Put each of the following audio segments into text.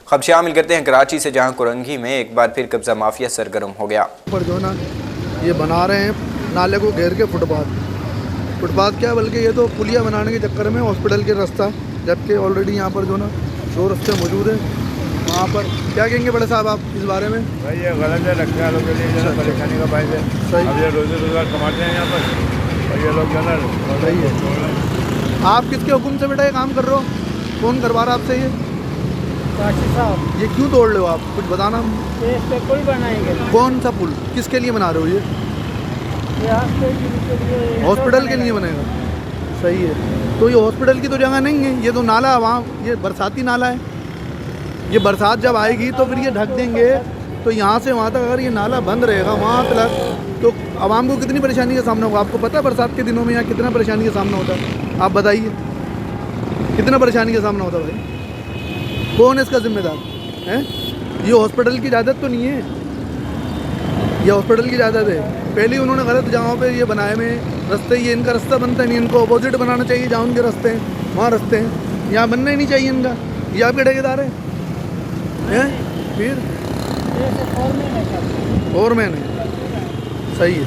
खबर शामिल करते हैं कराची से, जहां कुरंगी में एक बार फिर कब्जा माफिया सरगर्म हो गया। पर जो ना ये बना रहे हैं नाले को घेर के फुटपाथ क्या बल्कि ये तो पुलिया बनाने के चक्कर में हॉस्पिटल के रास्ता, जबकि ऑलरेडी यहाँ पर जो ना 2 रास्ते मौजूद हैं। वहाँ पर क्या कहेंगे बड़े साहब आप इस बारे में? भाई ये गलत है, रखने वालों के लिए जो है परेशानी का बायस है। सही। अब ये रोज़ी रोज़गार कमाते हैं यहाँ पर, और ये लोग जो है ना सही है। आप किसके हुक्म से बेटा ये काम कर रहे हो? कौन करवा रहा आपसे ये? काशी साहब, ये क्यों तोड़ रहे हो आप? कुछ बताना। ये इस पे पुल बनाएंगे। कौन सा पुल? किसके लिए बना रहे हो ये? हॉस्पिटल के लिए बनेगा। सही है। तो ये हॉस्पिटल की तो जगह नहीं है, ये तो नाला वहाँ, ये बरसाती नाला है। ये बरसात जब आएगी तो फिर ये ढक देंगे, तो यहाँ से वहाँ तक अगर ये नाला बंद रहेगा वहाँ तक, तो आवाम को कितनी परेशानी का सामना होगा? आपको पता है बरसात के दिनों में यहाँ कितना परेशानी का सामना होता है? आप बताइए कितना परेशानी का सामना होता है भाई? कौन है इसका जिम्मेदार है? ये हॉस्पिटल की इजाज़त तो नहीं है, ये हॉस्पिटल की इजाज़त है। पहले ही उन्होंने गलत जगहों पे ये बनाए में रास्ते, ये इनका रास्ता बनता नहीं, इनको अपोजिट बनाना चाहिए। जहाँ उनके रास्ते हैं वहाँ रास्ते हैं, यहाँ बनना ही नहीं चाहिए इनका। ये आपके ठेकेदार हैं? फिर और मैंने सही है।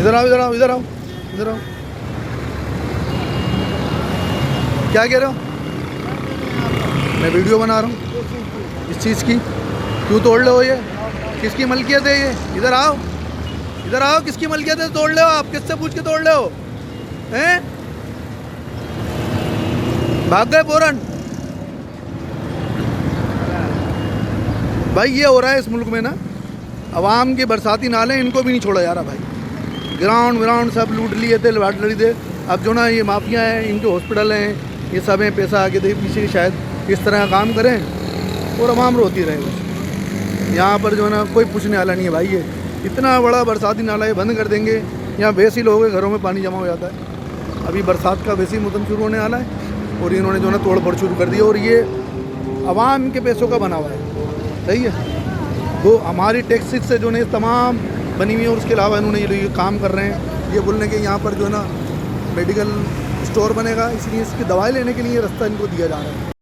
इधर आओ, इधर आओ, इधर आओ, इधर आओ। क्या कह रहे हो? मैं वीडियो बना रहा हूँ इस चीज़ की। क्यों तोड़ लो? ये किसकी मलकियत है? ये इधर आओ, इधर आओ। किसकी मलकियत है? तोड़ ले हो आप? किससे पूछ के तोड़ ले हो? हैं? भाग गए फौरन? भाई ये हो रहा है इस मुल्क में ना, अवाम के बरसाती नाले इनको भी नहीं छोड़ा जा रहा भाई। ग्राउंड सब लूट लिए थे, लवाट लड़ी थे। अब जो ना ये माफिया हैं, इनके हॉस्पिटल हैं, ये सब हैं, पैसा आगे दे पीछे शायद इस तरह का काम करें और अवाम रोती रहे बस। यहाँ पर जो ना कोई पूछने वाला नहीं है भाई। ये इतना बड़ा बरसाती नाला ये बंद कर देंगे, यहाँ वैसे ही लोगों के घरों में पानी जमा हो जाता है। अभी बरसात का वैसे ही मौसम शुरू होने वाला है और इन्होंने जो ना तोड़ फोड़ शुरू कर दी, और ये अवाम के पैसों का बना हुआ है। सही है। तो हमारी टैक्सेस से जो है तमाम बनी हुई है, और उसके अलावा इन्होंने ये काम कर रहे हैं। ये बोलने के यहाँ पर जो है ना मेडिकल स्टोर बनेगा, इसलिए इसकी दवाई लेने के लिए रास्ता इनको दिया जा रहा है।